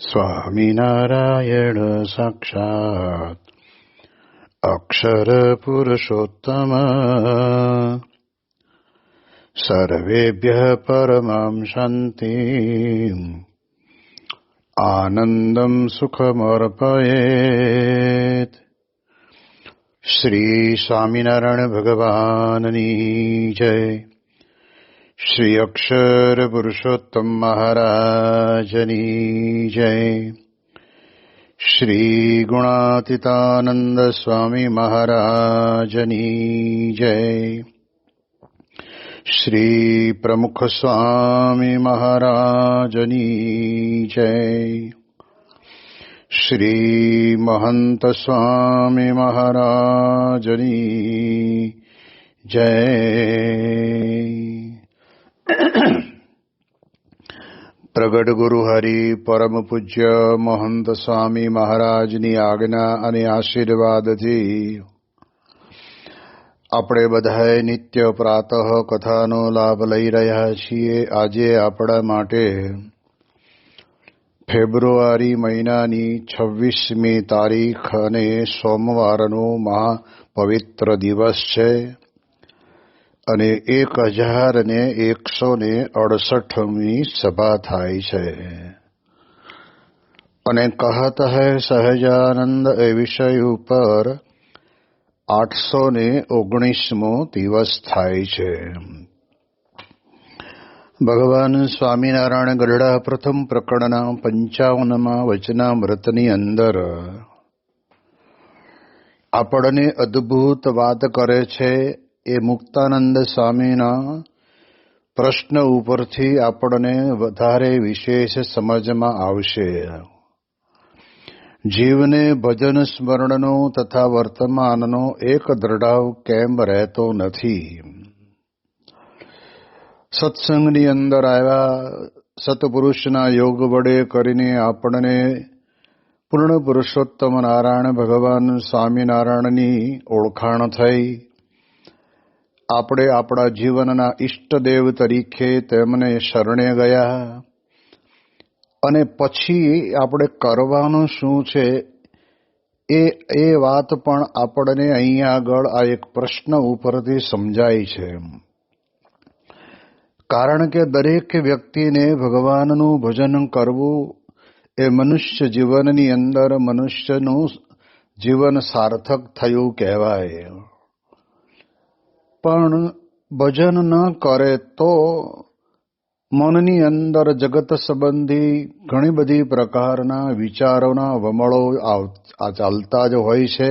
સ્વામિનારાયણ સાક્ષાત અક્ષર પુરુષોત્તમ સર્વેભ્યઃ પરમાં શાંતિ આનંદં સુખમર્પયેત. શ્રી સ્વામિનારાયણ ભગવાનની જય. શ્રી અક્ષર પુરુષોત્તમ મહારાજની જય. શ્રી ગુણાતીતાનંદ સ્વામી મહારાજની જય. શ્રી પ્રમુખ સ્વામી મહારાજની જય. શ્રી મહંત સ્વામી મહારાજની જય. પ્રગટ ગુરુ હરિ પરમ પૂજ્ય મહંત સ્વામી મહારાજની આજ્ઞા અને આશીર્વાદથી આપણે બધાએ નિત્ય પ્રાતઃ કથાનો લાભ લઈ રહ્યા છીએ. આજે આપણા માટે ફેબ્રુઆરી મહિનાની 26મી તારીખ અને સોમવારનો મહાપવિત્ર દિવસ છે અને 1168મી સભા થાય છે. અને કહત હૈ સહજાનંદ એ વિષય ઉપર 819મો દિવસ થાય છે. ભગવાન સ્વામિનારાયણ ગરડા પ્રથમ પ્રકરણના 55મા વચનામૃતની અંદર આપણને અદ્ભુત વાત કરે છે. એ મુક્તાનંદ સ્વામીના પ્રશ્ન ઉપરથી આપણને વધારે વિશેષ સમજમાં આવશે. જીવને ભજન સ્મરણનો તથા વર્તમાનનો એક દ્રઢાવ કેમ રહેતો નથી? સત્સંગની અંદર આવ્યા સત્પુરુષના યોગ વડે કરીને આપણને પૂર્ણ પુરુષોત્તમ નારાયણ ભગવાન સ્વામિનારાયણની ઓળખાણ થઈ. આપણે આપણા જીવનના ઈષ્ટદેવ તરીકે તેમને શરણે ગયા અને પછી આપણે કરવાનું શું છે એ વાત પણ આપણને અહીંયા આગળ આ એક પ્રશ્ન ઉપરથી સમજાય છે. કારણ કે દરેક વ્યક્તિને ભગવાનનું ભજન કરવું એ મનુષ્ય જીવનની અંદર મનુષ્યનું જીવન સાર્થક થયું કહેવાય. પણ ભજન ન કરે તો મનની અંદર જગત સંબંધી ઘણી બધી પ્રકારના વિચારોના વમળો ચાલતા જ હોય છે.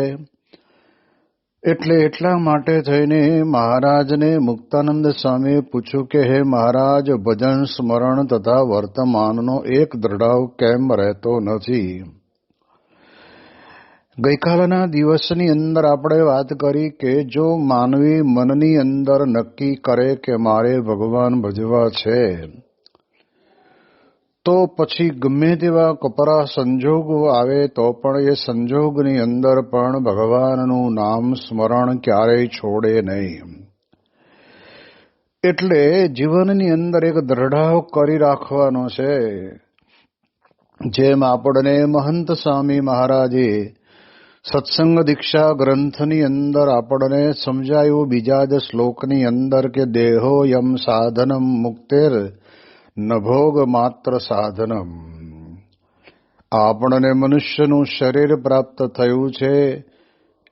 એટલા માટે થઈને મહારાજને મુક્તાનંદ સ્વામીએ પૂછ્યું કે હે મહારાજ, ભજન સ્મરણ તથા વર્તમાનનો એક દ્રઢાવ કેમ રહેતો નથી? ગઈકાલના દિવસની અંદર આપણે વાત કરી કે જો માનવી મનની અંદર નક્કી કરે કે મારે ભગવાન ભજવા છે તો પછી ગમે તેવા કપરા સંજોગો આવે તો પણ એ સંજોગની અંદર પણ ભગવાનનું નામ સ્મરણ ક્યારેય છોડે નહીં. એટલે જીવનની અંદર એક દ્રઢાવ કરી રાખવાનો છે. જેમ આપણને મહંત સ્વામી મહારાજે સત્સંગ દીક્ષા ગ્રંથની અંદર આપણને સમજાયું બીજા જ શ્લોકની અંદર કે દેહો યમ સાધનમ મુક્તેર નભોગ માત્ર સાધનમ. આપણને મનુષ્યનું શરીર પ્રાપ્ત થયું છે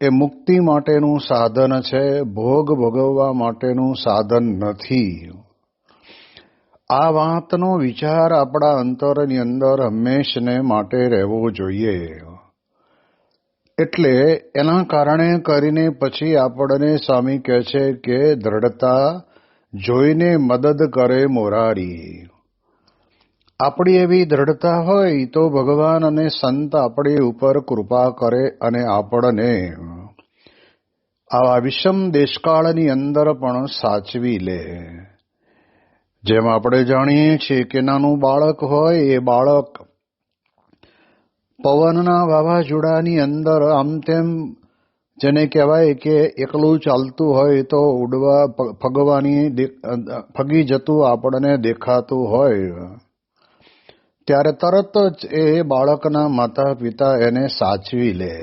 એ મુક્તિ માટેનું સાધન છે, ભોગ ભોગવવા માટેનું સાધન નથી. આ વાતનો વિચાર આપણા અંતરની અંદર હંમેશને માટે રહેવો જોઈએ. એટલે એના કારણે કરીને પછી આપણને સ્વામી કહે છે કે દ્રઢતા જોઈને મદદ કરે મોરારી. આપણી એવી દ્રઢતા હોય તો ભગવાન અને સંત આપણી ઉપર કૃપા કરે અને આપણને આવા વિષમ દેશકાળની અંદર પણ સાચવી લે. જેમ આપણે જાણીએ છીએ કે નાનું બાળક હોય એ બાળક પવનના વાવાઝોડાની અંદર આમ તેમ જેને કહેવાય કે એકલું ચાલતું હોય તો ઉડવા ફગી જતું આપણને દેખાતું હોય ત્યારે તરત જ એ બાળકના માતા પિતા એને સાચવી લે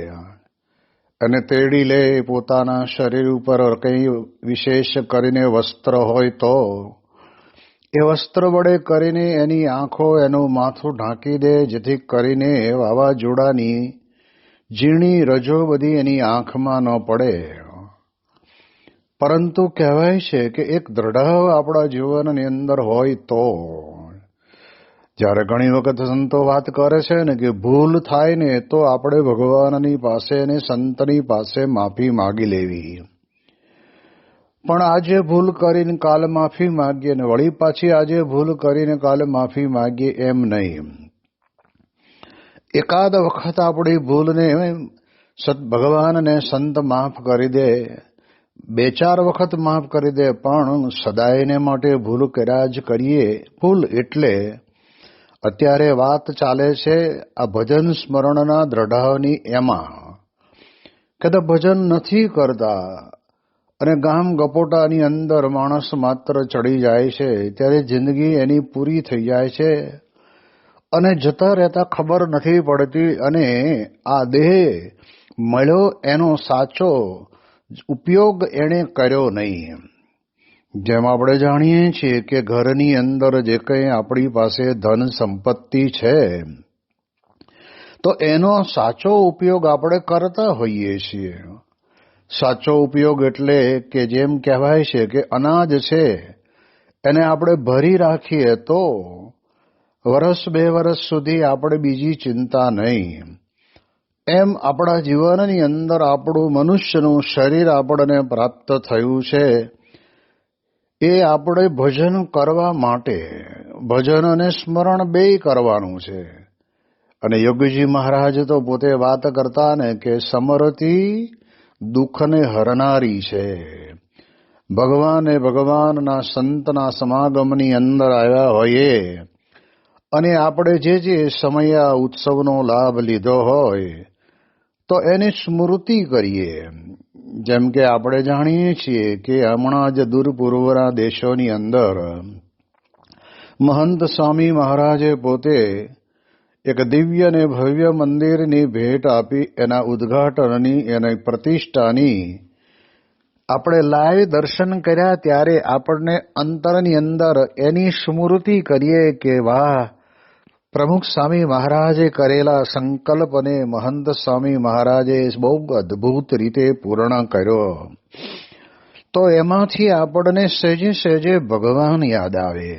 અને તેડી લે. પોતાના શરીર ઉપર કંઈ વિશેષ કરીને વસ્ત્ર હોય તો એ વસ્ત્ર વડે કરીને એની આંખો એનું માથું ઢાંકી દે, જેથી કરીને વાવાઝોડાની ઝીણી રજો બધી એની આંખમાં ન પડે. પરંતુ કહેવાય છે કે એક દ્રઢ આપણા જીવનની અંદર હોય તો, જ્યારે ઘણી વખત સંતો વાત કરે છે ને કે ભૂલ થાય ને તો આપણે ભગવાનની પાસે અને સંતની પાસે માફી માગી લેવી. પણ આજે ભૂલ કરીને કાલે માફી માગીએ ને વળી પાછી આજે ભૂલ કરીને કાલે માફી માગીએ એમ નહીં. એકાદ વખત આપણી ભૂલને ભગવાનને સંત માફ કરી દે, 2-4 વખત માફ કરી દે, પણ સદાયને માટે ભૂલ કર્યા જ કરીએ. ભૂલ એટલે અત્યારે વાત ચાલે છે આ ભજન સ્મરણના દ્રઢાવની. એમાં કદાચ ભજન નથી કરતા અને ગામ ગપોટાની અંદર માણસ માત્ર ચડી જાય છે, ત્યારે જિંદગી એની પૂરી થઈ જાય છે અને જતા રહેતા ખબર નથી પડતી. અને આ દેહ મળ્યો એનો સાચો ઉપયોગ એણે કર્યો નહીં. જેમ આપણે જાણીએ છીએ કે ઘરની અંદર જે કંઈ આપણી પાસે ધન સંપત્તિ છે તો એનો સાચો ઉપયોગ આપણે કરતા હોઈએ છીએ. સાચો ઉપયોગ એટલે કે જેમ કહેવાય છે કે અનાજ છે એને આપણે ભરી રાખીએ તો 1-2 વર્ષ સુધી આપણે બીજી ચિંતા નહીં. એમ આપણા જીવનની અંદર આપણું મનુષ્યનું શરીર આપણને પ્રાપ્ત થયું છે એ આપણે ભજન કરવા માટે, ભજન અને સ્મરણ બેય કરવાનું છે. અને યોગીજી મહારાજ તો પોતે વાત કરતા ને કે સમરતી દુઃખને હરનારી છે. ભગવાનના સંતના સમાગમની અંદર આવ્યા હોઈએ અને આપણે જે સમય ઉત્સવનો લાભ લીધો હોય તો એની સ્મૃતિ કરીએ. જેમ કે આપણે જાણીએ છીએ કે હમણાં જ દૂર પૂર્વના દેશોની અંદર મહંત સ્વામી મહારાજે પોતે એક દિવ્ય અને ભવ્ય મંદિરની ભેટ આપી. એના ઉદ્ઘાટનની, એની પ્રતિષ્ઠાની આપણે લાઈવ દર્શન કર્યા ત્યારે આપણને અંતરની અંદર એની સ્મૃતિ કરીએ કે વાહ, પ્રમુખ સ્વામી મહારાજે કરેલા સંકલ્પને મહંત સ્વામી મહારાજે બહુ અદભુત રીતે પૂર્ણ કર્યો. તો એમાંથી આપણને સહેજે સહેજે ભગવાન યાદ આવે.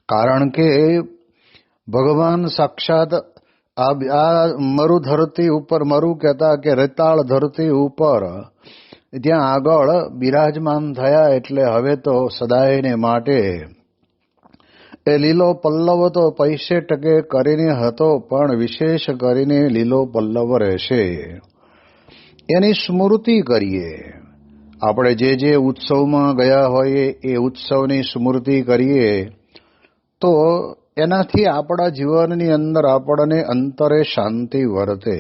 કારણ કે ભગવાન સાક્ષાત આ મરુ ધરતી ઉપર, મરુ કહેતા કે રેતાળ ધરતી ઉપર ત્યાં આગળ બિરાજમાન થયા. એટલે હવે તો સદાયને માટે એ લીલો પલ્લવ તો 65% કરીને હતો, પણ વિશેષ કરીને લીલો પલ્લવ રહેશે. એની સ્મૃતિ કરીએ. આપણે જે ઉત્સવમાં ગયા હોઈએ એ ઉત્સવની સ્મૃતિ કરીએ તો એનાથી આપણા જીવનની અંદર આપણને અંતરે શાંતિ વર્તે.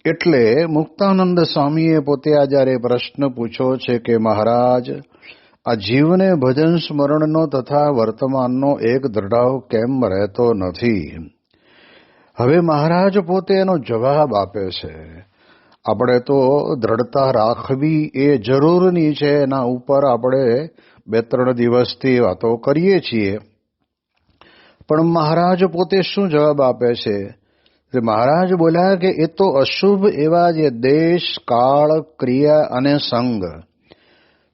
એટલે મુક્તાનંદ સ્વામીએ પોતે આ જ્યારે પ્રશ્ન પૂછ્યો છે કે મહારાજ, આ જીવને ભજન સ્મરણનો તથા વર્તમાનનો એક દ્રઢાવ કેમ રહેતો નથી? હવે મહારાજ પોતે એનો જવાબ આપે છે. આપણે તો દ્રઢતા રાખવી એ જરૂરની છે, એના ઉપર આપણે 2-3 દિવસથી વાતો કરીએ છીએ. પણ મહારાજ પોતે શું જવાબ આપે છે? મહારાજ બોલ્યા કે એ તો અશુભ એવા જે દેશ, કાળ, ક્રિયા અને સંગ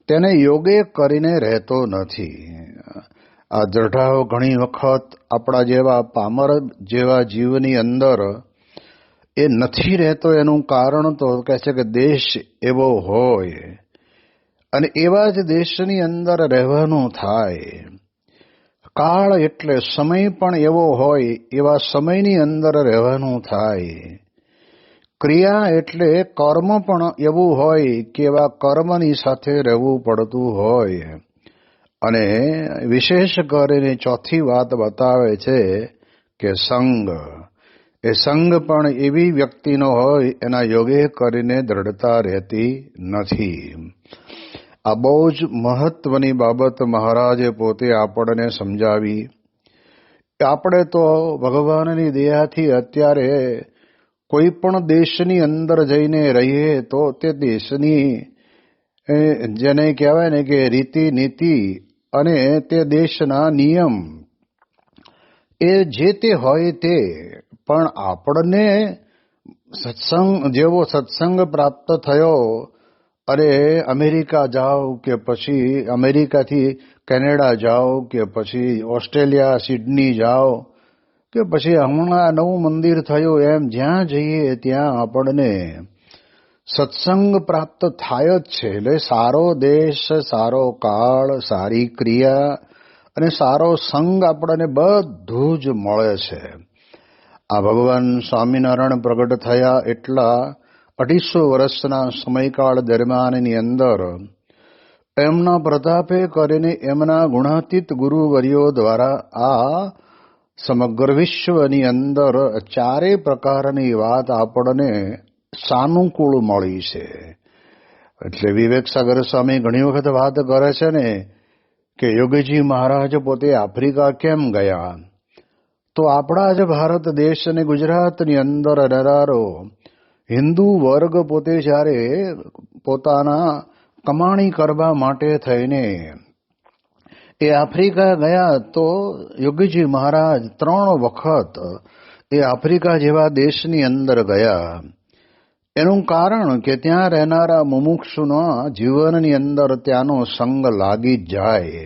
તેને યોગે કરીને રહેતો નથી. આ દ્રઢાવ ઘણી વખત આપણા જેવા પામર જેવા જીવની અંદર એ નથી રહેતો. એનું કારણ તો કહે છે કે દેશ એવો હોય અને એવા જ દેશની અંદર રહેવાનું થાય. કાળ એટલે સમય પણ એવો હોય, એવા સમયની અંદર રહેવાનું થાય. ક્રિયા એટલે કર્મ પણ એવું હોય કે એવા કર્મની સાથે રહેવું પડતું હોય. અને વિશેષ કરીને ચોથી વાત બતાવે છે કે સંગ, એ સંગ પણ એવી વ્યક્તિનો હોય એના યોગે કરીને દ્રઢતા રહેતી નથી. આ બહુ જ મહત્વની બાબત મહારાજે પોતે આપણને સમજાવી. આપણે તો ભગવાનની દયાથી અત્યારે કોઈ પણ દેશની અંદર જઈને રહીએ તો તે દેશની જેને કહેવાય ને કે રીતિ નીતિ અને તે દેશના નિયમ એ જે તે હોય તે, પણ આપણને જેવો સત્સંગ પ્રાપ્ત થયો, અરે અમેરિકા જાઓ કે પછી અમેરિકાથી કેનેડા જાઓ કે પછી ઓસ્ટ્રેલિયા સિડની જાઓ કે પછી હમણાં નવું મંદિર થયું, એમ જ્યાં જઈએ ત્યાં આપણને સત્સંગ પ્રાપ્ત થાય જ છે. એટલે સારો દેશ, સારો કાળ, સારી ક્રિયા અને સારો સંગ આપણને બધું જ મળે છે. આ ભગવાન સ્વામિનારાયણ પ્રગટ થયા એટલા 250 વર્ષના સમયકાળ દરમિયાનની અંદર એમના પ્રતાપે કરીને એમના ગુણાતીત ગુરુવર્યો દ્વારા આ સમગ્ર વિશ્વની અંદર ચારે પ્રકારની વાત આપણને સાનુકૂળ મળી છે. એટલે વિવેક સાગર સ્વામી ઘણી વખત વાત કરે છે ને કે યોગીજી મહારાજ પોતે આફ્રિકા કેમ ગયા, તો આપણા જ ભારત દેશ અને ગુજરાતની અંદર રહેનારો હિન્દુ વર્ગ પોતે જ્યારે પોતાના કમાણી કરવા માટે થઈને એ આફ્રિકા ગયા, તો યોગીજી મહારાજ 3 વખત એ આફ્રિકા જેવા દેશની અંદર ગયા. એનું કારણ કે ત્યાં રહેનારા મુમુક્ષુના જીવનની અંદર ત્યાંનો સંગ લાગી જાય.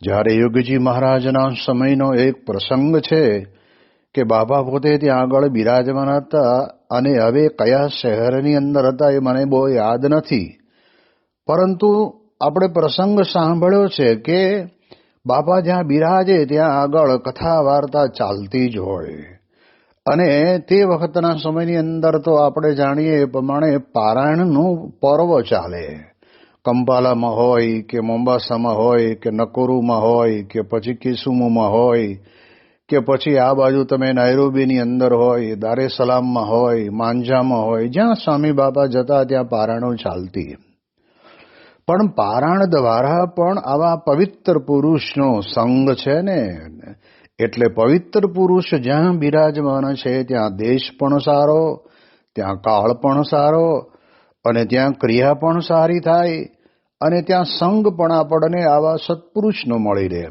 જ્યારે યોગીજી મહારાજના સમયનો એક પ્રસંગ છે કે બાબા પોતે ત્યાં આગળ બિરાજમાન હતા, અને હવે કયા શહેરની અંદર હતા એ મને બહુ યાદ નથી, પરંતુ આપણે પ્રસંગ સાંભળ્યો છે કે બાપા જ્યાં બિરાજે ત્યાં આગળ કથા વાર્તા ચાલતી જ હોય. અને તે વખતના સમયની અંદર તો આપણે જાણીએ એ પ્રમાણે પારાયણનું પર્વ ચાલે. કંપાલામાં હોય કે મોમ્બાસામાં હોય કે નકોરુમાં હોય કે પછી કિસુમુમાં હોય કે પછી આ બાજુ તમે નાયરોબીની અંદર હોય, દારે સલામમાં હોય, માંજામાં હોય, જ્યાં સ્વામી બાપા જતા ત્યાં પારાયણો ચાલતી. પણ પારાયણ દ્વારા પણ આવા પવિત્ર પુરુષનો સંગ છે ને, એટલે પવિત્ર પુરુષ જ્યાં બિરાજમાન છે ત્યાં દેશ પણ સારો, ત્યાં કાળ પણ સારો, અને ત્યાં ક્રિયા પણ સારી થાય, અને ત્યાં સંગ પણ આપણને આવા સત્પુરુષનો મળી રહે.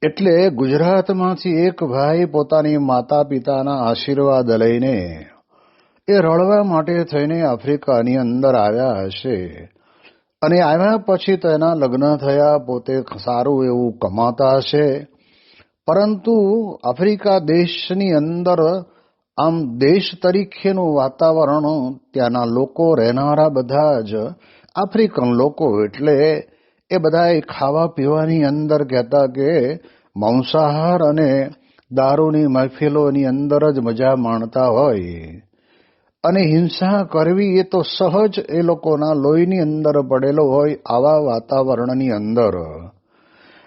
એટલે ગુજરાતમાંથી એક ભાઈ પોતાની માતા પિતાના આશીર્વાદ લઈને એ રળવા માટે થઈને આફ્રિકાની અંદર આવ્યા હશે, અને આવ્યા પછી તો એના લગ્ન થયા, પોતે સારું એવું કમાતા હશે, પરંતુ આફ્રિકા દેશની અંદર આમ દેશ તરીકેનું વાતાવરણ, ત્યાંના લોકો રહેનારા બધા જ આફ્રિકન લોકો, એટલે એ બધા ખાવા પીવાની અંદર કહેતા કે માંસાહાર અને દારૂની મહેફિલોની અંદર જ મજા માણતા હોય, અને હિંસા કરવી એ તો સહજ એ લોકોના લોહીની અંદર પડેલો હોય. આવા વાતાવરણની અંદર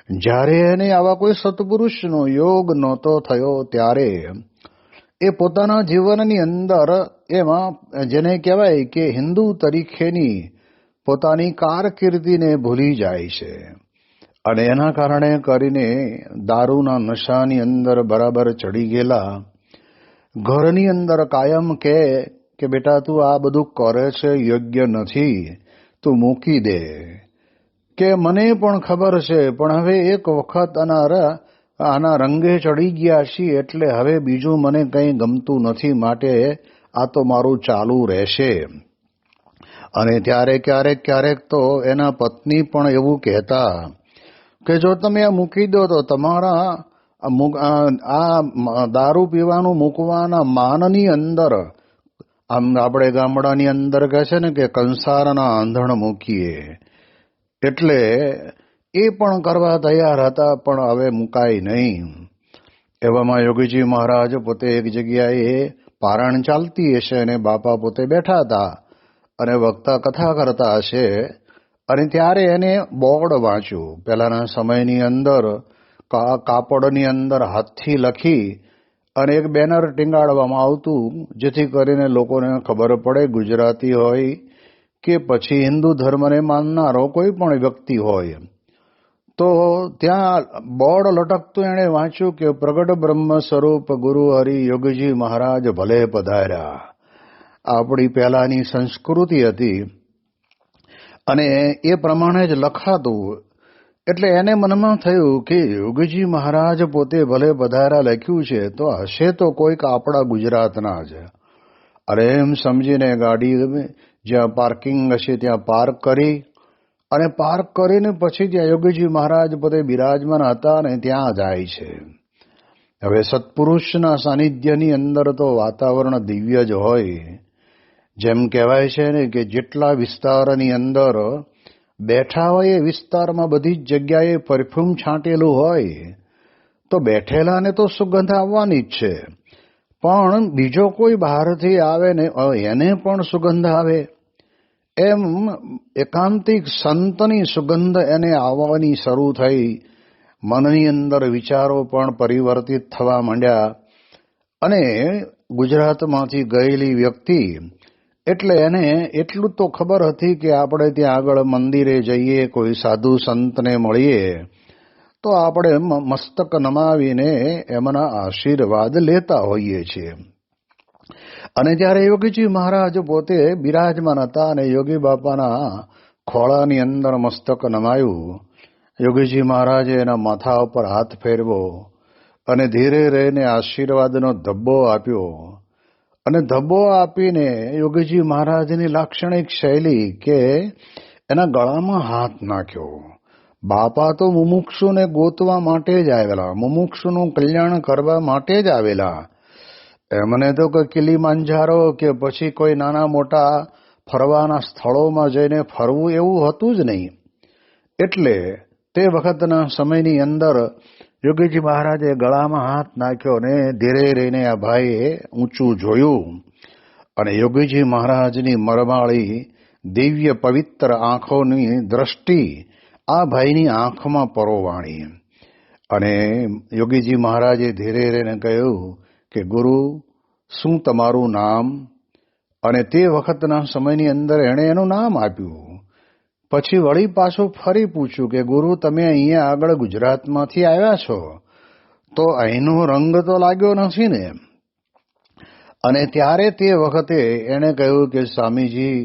જ્યારે એને આવા કોઈ સત્પુરુષનો યોગ નહોતો થયો, ત્યારે એ પોતાના જીવનની અંદર એમાં જેને કહેવાય કે હિન્દુ તરીકેની પોતાની કારકિર્દીને ભૂલી જાય છે, અને એના કારણે કરીને દારૂના નશાની અંદર બરાબર ચડી ગયેલા. ઘરની અંદર કાયમ કે બેટા તું આ બધું કરે છે યોગ્ય નથી, તું મૂકી દે, કે મને પણ ખબર છે, પણ હવે એક વખત આના રંગે ચડી ગયા છીએ એટલે હવે બીજું મને કંઈ ગમતું નથી, માટે આ તો મારું ચાલુ રહેશે. અને ત્યારે ક્યારેક તો એના પત્ની પણ એવું કહેતા કે જો તમે આ મૂકી દો તો તમારા આ દારૂ પીવાનું મૂકવાના માનની અંદર, આમ આપણે ગામડાની અંદર કહે છે ને કે કંસારના આંધણ મૂકીએ, એટલે એ પણ કરવા તૈયાર હતા, પણ હવે મુકાય નહીં. એવામાં યોગીજી મહારાજ પોતે એક જગ્યાએ પારાયણ ચાલતી હશે અને બાપા પોતે બેઠા હતા અને વક્તા કથા કરતા હશે, અને ત્યારે એને બોર્ડ વાંચ્યું. પહેલાના સમયની અંદર કાપડની અંદર હાથથી લખી અને એક બેનર ટીંગાડવામાં આવતું, જેથી કરીને લોકોને ખબર પડે, ગુજરાતી હોય કે પછી હિન્દુ ધર્મને માનનારો કોઈ પણ વ્યક્તિ હોય, તો ત્યાં બોર્ડ લટકતું એણે વાંચ્યું કે પ્રગટ બ્રહ્મ સ્વરૂપ ગુરુ હરિ યોગીજી મહારાજ ભલે પધાર્યા. આપણી પહેલાની સંસ્કૃતિ હતી અને એ પ્રમાણે જ લખાતું. એટલે એને મનમાં થયું કે યોગીજી મહારાજ પોતે ભલે પધાર્યા લખ્યું છે તો હશે તો કોઈક આપણા ગુજરાતના જ. અરે એમ સમજીને ગાડી જ્યાં પાર્કિંગ હશે ત્યાં પાર્ક કરી અને પાર્ક કરીને પછી ત્યાં યોગીજી મહારાજ પોતે બિરાજમાન હતા અને ત્યાં જાય છે. હવે સત્પુરુષના સાનિધ્યની અંદર તો વાતાવરણ દિવ્ય જ હોય. જેમ કહેવાય છે ને કે જેટલા વિસ્તારની અંદર બેઠા હોય એ વિસ્તારમાં બધી જ જગ્યાએ પરફ્યુમ છાંટેલું હોય તો બેઠેલાને તો સુગંધ આવવાની જ છે, પણ બીજો કોઈ બહારથી આવે ને એને પણ સુગંધ આવે. એમ એકાંતિક સંતની સુગંધ એને આવવાની શરૂ થઈ. મનની અંદર વિચારો પણ પરિવર્તિત થવા માંડ્યા અને ગુજરાતમાંથી ગયેલી વ્યક્તિ એટલે એને એટલું તો ખબર હતી કે આપણે ત્યાં આગળ મંદિરે જઈએ, કોઈ સાધુ સંતને મળીએ તો આપણે મસ્તક નમાવીને એમના આશીર્વાદ લેતા હોઈએ છીએ. અને ત્યારે યોગીજી મહારાજ પોતે બિરાજમાન હતા અને યોગી બાપાના ખોળાની અંદર મસ્તક નમાયું. યોગીજી મહારાજે એના માથા ઉપર હાથ ફેરવો અને ધીરે રહીને આશીર્વાદનો ધબ્બો આપ્યો. અને ધબ્બો આપીને યોગીજી મહારાજની લાક્ષણિક શૈલી કે એના ગળામાં હાથ નાખ્યો. બાપા તો મુમુક્ષુને ગોતવા માટે જ આવેલા, મુમુક્ષુનું કલ્યાણ કરવા માટે જ આવેલા. એમને તો કોઈ કિલીમાંજારો કે પછી કોઈ નાના મોટા ફરવાના સ્થળોમાં જઈને ફરવું એવું હતું જ નહીં. એટલે તે વખતના સમયની અંદર યોગીજી મહારાજે ગળામાં હાથ નાખ્યો ને ધીરે રહીને આ ભાઈએ ઊંચું જોયું અને યોગીજી મહારાજની મરમાળી દિવ્ય પવિત્ર આંખોની દ્રષ્ટિ આ ભાઈની આંખમાં પરોવાણી. અને યોગીજી મહારાજે ધીરે રહીને કહ્યું કે ગુરુ, શું તમારું નામ? અને તે વખતના સમયની અંદર એણે એનું નામ આપ્યું. પછી વળી પાછું ફરી પૂછ્યું કે ગુરુ, તમે અહીંયા આગળ ગુજરાતમાંથી આવ્યા છો તો અહીંનો રંગ તો લાગ્યો નથી ને? અને ત્યારે તે વખતે એણે કહ્યું કે સ્વામીજી,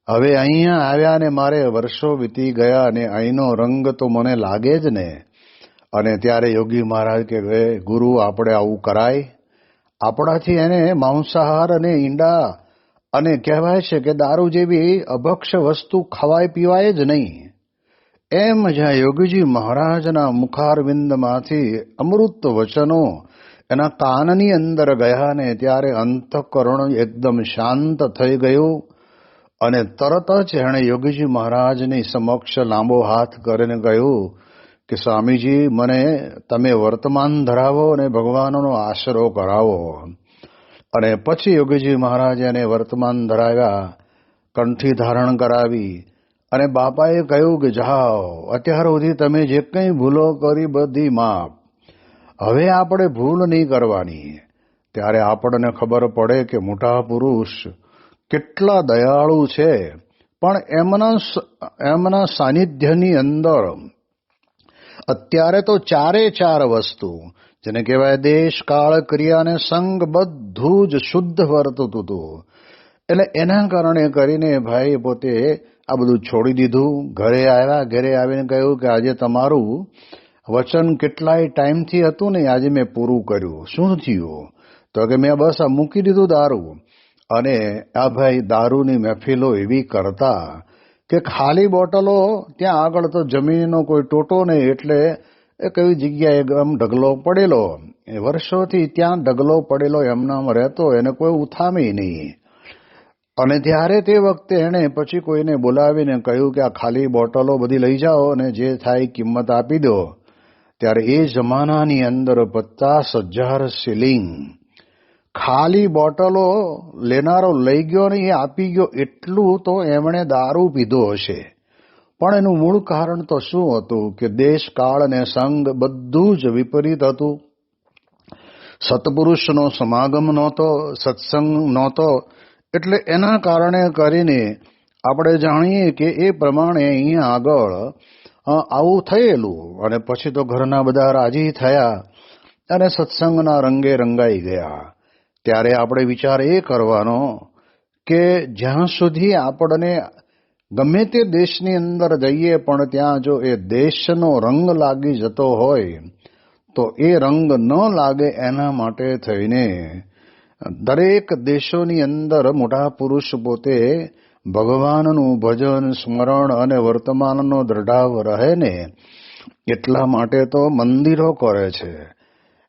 હવે અહીંયા આવ્યા ને મારે વર્ષો વીતી ગયા અને અહીંનો રંગ તો મને લાગે જ ને. અને ત્યારે યોગી મહારાજ કે ગુરુ, આપણે આવું કરાય? આપણાથી એને માંસાહાર અને ઈંડા અને કહેવાય છે કે દારૂ જેવી અભક્ષ વસ્તુ ખવાય પીવાય જ નહીં. એમ જ્યાં યોગીજી મહારાજના મુખારવિંદમાંથી અમૃત વચનો એના કાનની અંદર ગયા ને ત્યારે અંતઃકરણ એકદમ શાંત થઈ ગયું. અને તરત જ એણે યોગીજી મહારાજની સમક્ષ લાંબો હાથ કરીને કહ્યું કે સ્વામીજી, મને તમે વર્તમાન ધરાવો અને ભગવાનનો આશરો કરાવો. અને પછી યોગીજી મહારાજે એને વર્તમાન ધરાવ્યા, કંઠી ધારણ કરાવી અને બાપાએ કહ્યું કે જાઓ, અત્યાર સુધી તમે જે કંઈ ભૂલો કરી બધી માફ, હવે આપણે ભૂલ નહીં કરવાની. ત્યારે આપણને ખબર પડે કે મોટા પુરુષ કેટલા દયાળુ છે, પણ એમના સાનિધ્યની અંદર અત્યારે તો ચારે ચાર વસ્તુ જેને કહેવાય દેશ, કાળ, ક્રિયા અને સંગ બધું જ શુદ્ધ વર્તતું હતું. એટલે એના કારણે કરીને ભાઈ પોતે આ બધું છોડી દીધું. ઘરે આવ્યા, ઘરે આવીને કહ્યું કે આજે તમારું વચન કેટલાય ટાઈમથી હતું ને આજે મેં પૂરું કર્યું. શું થયું? તો કે મેં બસ આ મૂકી દીધું દારૂ. અને આ ભાઈ દારૂની મહેફિલો એવી કરતા કે ખાલી બોટલો ત્યાં આગળ તો જમીનનો કોઈ ટોટો નહીં, એટલે એ કઈ જગ્યાએ આમ ઢગલો પડેલો, એ વર્ષોથી ત્યાં ઢગલો પડેલો એમનામ રહેતો, એને કોઈ ઉથામે નહીં. અને ત્યારે તે વખતે એણે પછી કોઈને બોલાવીને કહ્યું કે આ ખાલી બોટલો બધી લઈ જાઓ અને જે થાય કિંમત આપી દો. ત્યારે એ જમાનાની અંદર 50,000 શિલિંગ ખાલી બોટલો લેનારો લઈ ગયો ને એ આપી ગયો. એટલું તો એમણે દારૂ પીધો હશે. પણ એનું મૂળ કારણ તો શું હતું કે દેશ, કાળ અને સંગ બધું જ વિપરીત હતું. સત્પુરુષનો સમાગમ નહોતો, સત્સંગ નહોતો. એટલે એના કારણે કરીને આપણે જાણીએ કે એ પ્રમાણે અહીંયા આગળ આવું થયેલું અને પછી તો ઘરના બધા રાજી થયા અને સત્સંગના રંગે રંગાઈ ગયા. ત્યારે આપણે વિચાર એ કરવાનો કે જ્યાં સુધી આપણને ગમે તે દેશની અંદર જઈએ પણ ત્યાં જો એ દેશનો રંગ લાગી જતો હોય તો એ રંગ ન લાગે એના માટે થઈને દરેક દેશોની અંદર મોટા પુરુષ પોતે ભગવાનનું ભજન સ્મરણ અને વર્તમાનનો દ્રઢાવ રહે ને એટલા માટે તો મંદિરો કરે છે.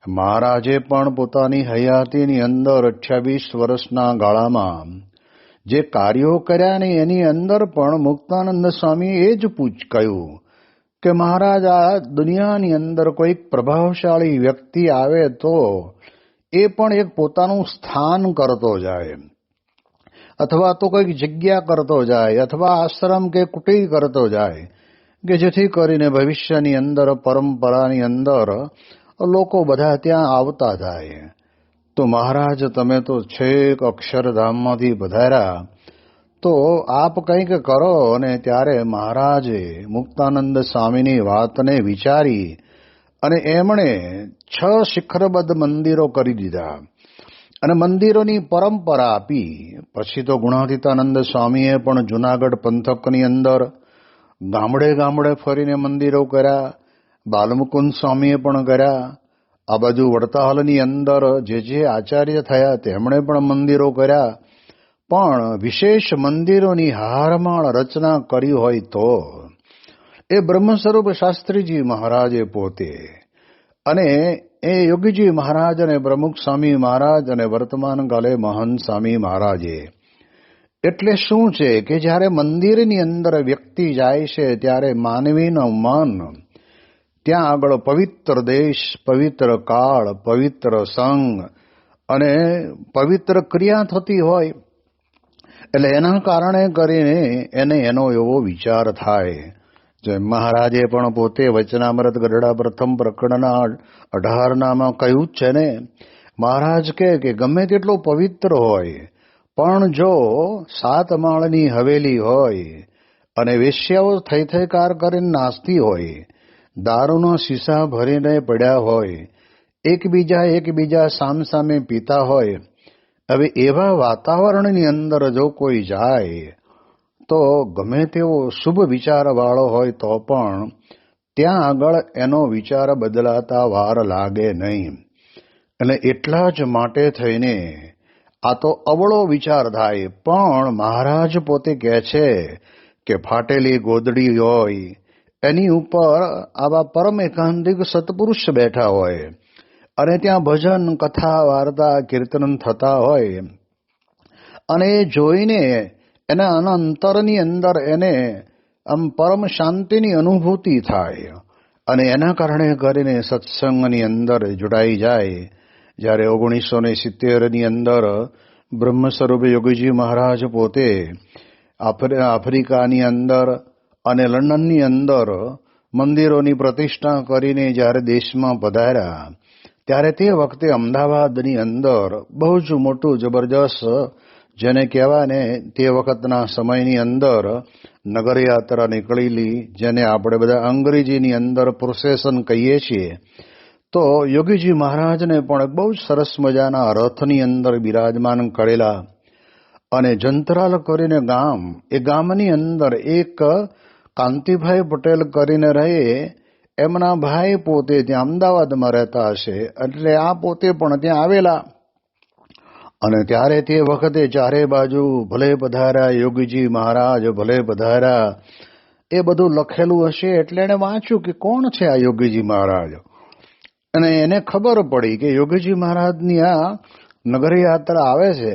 મહારાજે પણ પોતાની હયાતીની અંદર 28 વર્ષના ગાળામાં જે કાર્યો કર્યા ને એની અંદર પણ મુક્તાનંદ સ્વામી એ જ કહ્યું કે મહારાજ આ દુનિયાની અંદર કોઈક પ્રભાવશાળી વ્યક્તિ આવે તો એ પણ એક પોતાનું સ્થાન કરતો જાય અથવા તો કોઈક જગ્યા કરતો જાય અથવા આશ્રમ કે કુટીર કરતો જાય કે જેથી કરીને ભવિષ્યની અંદર પરંપરાની અંદર લોકો બધા ત્યાં આવતા જાય. તો મહારાજ તમે તો છેક અક્ષરધામમાંથી પધાર્યા તો આપ કંઈક કરો. અને ત્યારે મહારાજે મુક્તાનંદ સ્વામીની વાતને વિચારી અને એમણે 6 શિખરબદ્ધ મંદિરો કરી દીધા અને મંદિરોની પરંપરા આપી. પછી તો ગુણાતીતાનંદ સ્વામીએ પણ જુનાગઢ પંથકની અંદર ગામડે ગામડે ફરીને મંદિરો કર્યા. બાલમુકુંદ સ્વામીએ પણ કર્યા. આ બાજુ વડતાલની અંદર જે આચાર્ય થયા તેમણે પણ મંદિરો કર્યા. પણ વિશેષ મંદિરોની હારમાળ રચના કરી હોય તો એ બ્રહ્મ સ્વરૂપ શાસ્ત્રીજી મહારાજે પોતે અને એ યોગીજી મહારાજ અને પ્રમુખ સ્વામી મહારાજ અને વર્તમાન કાલે મહંત સ્વામી મહારાજે. એટલે શું છે કે જ્યારે મંદિરની અંદર વ્યક્તિ જાય છે ત્યારે માનવીનું મન ત્યાં આગળ પવિત્ર દેશ, પવિત્ર કાળ, પવિત્ર સંગ અને પવિત્ર ક્રિયા થતી હોય એટલે એના કારણે કરીને એને એનો એવો વિચાર થાય. જેમ મહારાજે પણ પોતે વચનામૃત ગઢડા પ્રથમ પ્રકરણના 18 કહ્યું જ છે ને. મહારાજ કે ગમે તેટલો પવિત્ર હોય પણ જો 7 માળની હવેલી હોય અને વેશ્યાઓ થઈકાર કરીને નાચતી હોય, દારૂનો શીશા ભરીને પડ્યા હોય, એકબીજા સામસામે પીતા હોય, હવે એવા વાતાવરણની અંદર જો કોઈ જાય તો ગમે તેવો શુભ વિચારવાળો હોય તો પણ ત્યાં આગળ એનો વિચાર બદલાતા વાર લાગે નહીં. એટલે એટલા જ માટે થઈને આ તો અવળો વિચાર થાય. પણ મહારાજ પોતે કહે છે કે ફાટેલી ગોદડી હોય એની ઉપર આવા પરમ એકાંતિક સત્પુરુષ બેઠા હોય અને ત્યાં ભજન કથા વાર્તા કીર્તન થતા હોય અને એ જોઈને એના અંતરની અંદર એને આમ પરમ શાંતિની અનુભૂતિ થાય અને એના કારણે કરીને સત્સંગની અંદર જોડાઈ જાય. જ્યારે 1970ની અંદર બ્રહ્મ સ્વરૂપ યોગીજી મહારાજ પોતે આફ્રિકાની અંદર અને લંડનની અંદર મંદિરોની પ્રતિષ્ઠા કરીને જ્યારે દેશમાં પધાર્યા ત્યારે તે વખતે અમદાવાદની અંદર બહુ જ મોટું જબરજસ્ત જેને કહેવાય ને તે વખતના સમયની અંદર નગરયાત્રા નીકળેલી, જેને આપણે બધા અંગ્રેજીની અંદર પ્રોસેશન કહીએ છીએ. તો યોગીજી મહારાજને પણ બહુ જ સરસ મજાના રથની અંદર બિરાજમાન કરેલા અને જંતરાલ કરીને ગામ, એ ગામની અંદર એક કાંતિભાઈ પટેલ કરીને રહે, એમના ભાઈ પોતે ત્યાં અમદાવાદમાં રહેતા હશે એટલે આ પોતે પણ ત્યાં આવેલા. અને ત્યારે તે વખતે ચારે બાજુ ભલે પધાર્યા યોગીજી મહારાજ, ભલે પધાર્યા, એ બધું લખેલું હશે એટલે એને વાંચ્યું કે કોણ છે આ યોગીજી મહારાજ. અને એને ખબર પડી કે યોગીજી મહારાજની આ નગરયાત્રા આવે છે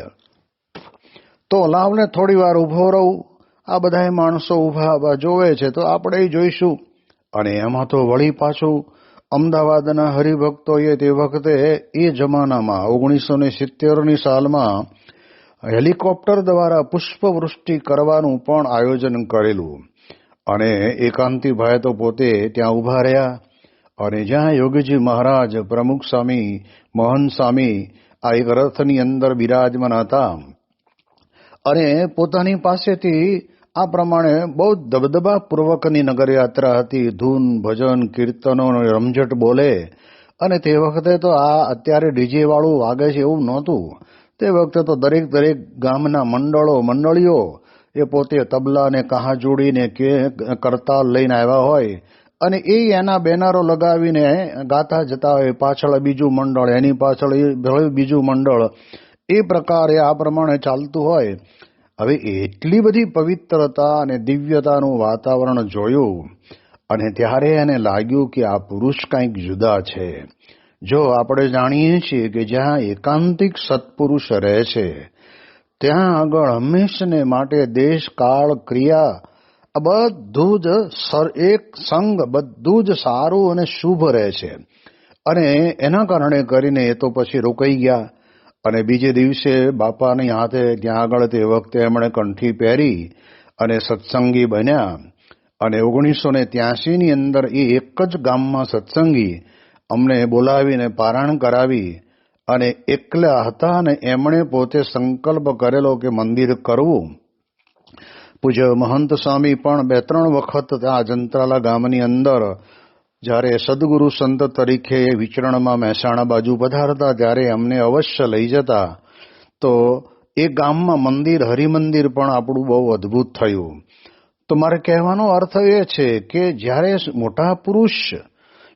તો લાવને થોડી વાર ઉભો રહું, આ બધા માણસો ઉભા જોવે છે તો આપણે જોઈશું. અને એમાં તો વળી પાછું અમદાવાદના હરિભક્તોએ તે વખતે એ જમાનામાં 1970ની સાલમાં હેલિકોપ્ટર દ્વારા પુષ્પવૃષ્ટિ કરવાનું પણ આયોજન કરેલું. અને એકાંતિભાઈ તો પોતે ત્યાં ઉભા રહ્યા અને જ્યાં યોગીજી મહારાજ, પ્રમુખ સ્વામી, મોહન સ્વામી આ એક રથની અંદર બિરાજમાન હતા અને પોતાની પાસેથી આ પ્રમાણે બહુ દબદબાપૂર્વકની નગરયાત્રા હતી. ધૂન, ભજન, કીર્તનો, રમઝટ બોલે. અને તે વખતે તો આ અત્યારે ડીજે વાળું વાગે છે એવું નહોતું. તે વખતે તો દરેક ગામના મંડળીઓ એ પોતે તબલા ને કહાજોડીને કરતાલ લઈને આવ્યા હોય અને એ એના બેનરો લગાવીને ગાતા જતા હોય. પાછળ બીજું મંડળ, એની પાછળ બીજું મંડળ, એ પ્રકારે આ પ્રમાણે ચાલતું હોય. હવે એટલી બધી પવિત્રતા અને દિવ્યતાનું વાતાવરણ જોયું અને ત્યારે એને લાગ્યું કે આ પુરુષ કંઈક જુદા છે. જો આપણે જાણીએ છીએ કે જ્યાં એકાંતિક સત્પુરુષ રહે છે ત્યાં આગળ હંમેશને માટે દેશ, કાળ, ક્રિયા આ બધું જ એક સંગ બધું જ સારું અને શુભ રહે છે. અને એના કારણે કરીને એ તો પછી રોકાઈ ગયા અને બીજે દિવસે બાપાની હાથે ત્યાં આગળ તે વખતે એમણે કંઠી પહેરી અને સત્સંગી બન્યા. અને 1983ની અંદર એ એક જ ગામમાં સત્સંગી અમને બોલાવીને પારાયણ કરાવી અને એકલા હતા અને એમણે પોતે સંકલ્પ કરેલો કે મંદિર કરવું. પૂજ્ય મહંત સ્વામી પણ 2-3 વખત ત્યાં અજંત્રાલા ગામની અંદર જ્યારે સદગુરુ સંત તરીકે વિચરણમાં મહેસાણા બાજુ પધારતા ત્યારે અમને અવશ્ય લઈ જતા. તો એ ગામમાં મંદિર, હરિમંદિર પણ આપણું બહુ અદભુત થયું. તો મારે કહેવાનો અર્થ એ છે કે જ્યારે મોટા પુરુષ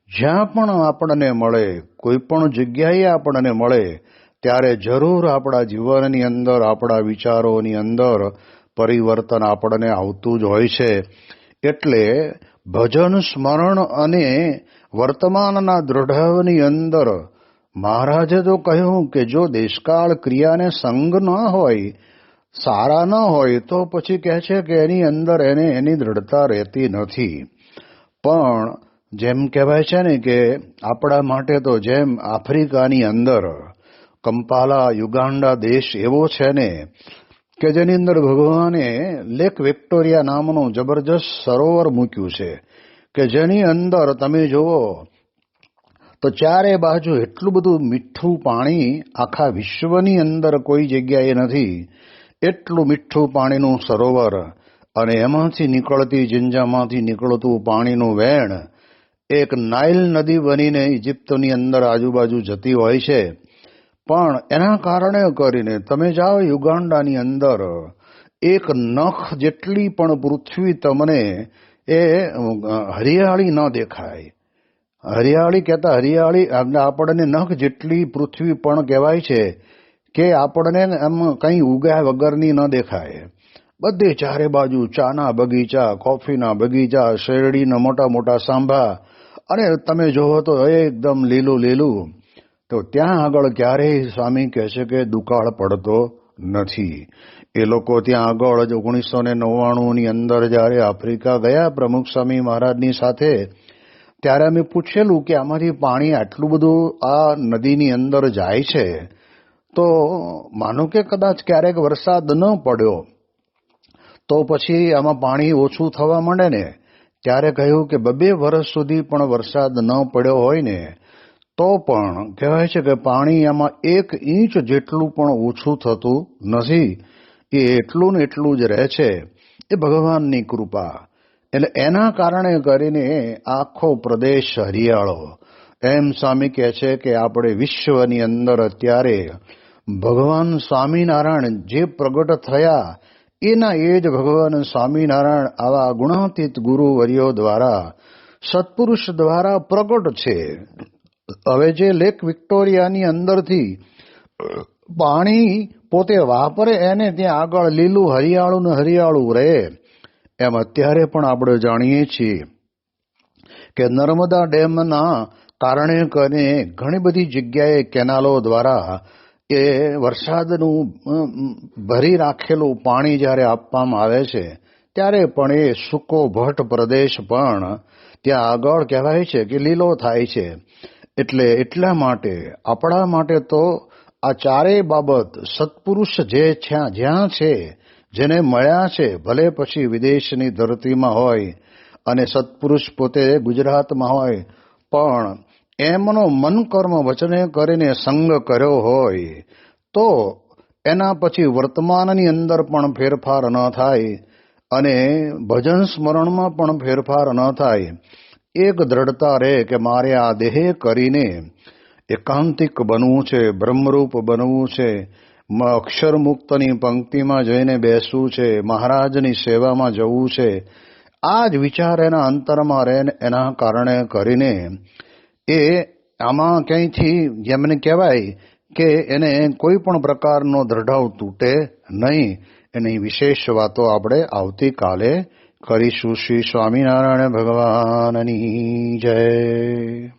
જ્યાં પણ આપણને મળે, કોઈ પણ જગ્યાએ આપણને મળે, ત્યારે જરૂર આપણા જીવનની અંદર, આપણા વિચારોની અંદર પરિવર્તન આપણને આવતું જ હોય છે. એટલે ભજન, સ્મરણ અને વર્તમાનના દૃઢની અંદર મહારાજે તો કહ્યું કે જો દેશકાળ ક્રિયાને સંગ ન હોય, સારા ન હોય, તો પછી કહે છે કે એની અંદર એની દ્રઢતા રહેતી નથી. પણ જેમ કહેવાય છે ને કે આપણા માટે તો જેમ આફ્રિકાની અંદર કંપાલા, યુગાન્ડા દેશ એવો છે ને કે જેની અંદર ભગવાને લેક વિક્ટોરિયા નામનું જબરજસ્ત સરોવર મૂક્યું છે કે જેની અંદર તમે જુઓ તો ચારે બાજુ એટલું બધું મીઠું પાણી આખા વિશ્વની અંદર કોઈ જગ્યાએ નથી. એટલું મીઠું પાણીનું સરોવર અને એમાંથી નીકળતી, જિંજામાંથી નીકળતું પાણીનું વહેણ એક નાઇલ નદી બનીને ઇજિપ્તની અંદર આજુબાજુ જતી હોય છે. પણ એના કારણે કરીને તમે જાઓ યુગાન્ડાની અંદર, એક નખ જેટલી પણ પૃથ્વી તમને એ હરિયાળી ન દેખાય. હરિયાળી કહેતા હરિયાળી આપણને નખ જેટલી પૃથ્વી પણ કહેવાય છે કે આપણને એમ કંઈ ઉગ્યા વગરની ન દેખાય. બધે ચારે બાજુ ચાના બગીચા, કોફીના બગીચા, શેરડીના મોટા મોટા સાંભા અને તમે જોવો તો એકદમ લીલું લીલું. તો ત્યાં આગળ ક્યારેય સ્વામી કહે છે કે દુકાળ પડતો નથી. એ લોકો ત્યાં આગળ જ 1999ની અંદર જ્યારે આફ્રિકા ગયા પ્રમુખ સ્વામી મહારાજની સાથે, ત્યારે અમે પૂછેલું કે આમાંથી પાણી આટલું બધું આ નદીની અંદર જાય છે, તો માનો કે કદાચ ક્યારેક વરસાદ ન પડ્યો તો પછી આમાં પાણી ઓછું થવા માંડે ને. ત્યારે કહ્યું કે 2 વર્ષ સુધી પણ વરસાદ ન પડ્યો હોય ને તો પણ કહેવાય છે કે પાણી આમાં 1 ઇંચ જેટલું પણ ઓછું થતું નથી. એ એટલું ને એટલું જ રહે છે. એ ભગવાનની કૃપા. એટલે એના કારણે કરીને આખો પ્રદેશ હરિયાળો. એમ સ્વામી કહે છે કે આપણે વિશ્વની અંદર અત્યારે ભગવાન સ્વામિનારાયણ જે પ્રગટ થયા એના એ જ ભગવાન સ્વામિનારાયણ આવા ગુણાતીત ગુરુવર્યો દ્વારા, સત્પુરુષ દ્વારા પ્રગટ છે. હવે જે લેક વિક્ટોરિયાની અંદરથી પાણી પોતે વાપરે એને ત્યાં આગળ લીલું હરિયાળું ને હરિયાળું રહે. એમ અત્યારે પણ આપણે જાણીએ છીએ કે નર્મદા ડેમના કારણે કરીને ઘણી બધી જગ્યાએ કેનાલો દ્વારા એ વરસાદનું ભરી રાખેલું પાણી જ્યારે આપવામાં આવે છે ત્યારે પણ એ સૂકો ભટ્ટ પ્રદેશ પણ ત્યાં આગળ કહેવાય છે કે લીલો થાય છે. એટલે એટલા માટે આપણા માટે તો આ ચારેય બાબત સત્પુરુષ જે જ્યાં છે, જેને મળ્યા છે, ભલે પછી વિદેશની ધરતીમાં હોય અને સત્પુરુષ પોતે ગુજરાતમાં હોય, પણ એમનો મન કર્મ વચને કરીને સંગ કર્યો હોય તો એના પછી વર્તમાનની અંદર પણ ફેરફાર ન થાય અને ભજન સ્મરણમાં પણ ફેરફાર ન થાય, એક દ્રઢતા રહે કે મારે આ દેહ કરીને એકાંતિક બનવું છે, બ્રહ્મરૂપ બનવું છે, અક્ષર મુક્તની પંક્તિમાં જઈને બેસવું છે, મહારાજની સેવામાં જવું છે. આ જ વિચાર એના અંતરમાં રહે ને એના કારણે કરીને એ આમાં ક્યાંયથી જેમને કહેવાય કે એને કોઈ પણ પ્રકારનો દ્રઢાવ તૂટે નહીં. એની વિશેષ વાતો આપણે આવતીકાલે કરીશું. શ્રી સ્વામિનારાયણ ભગવાનની જય.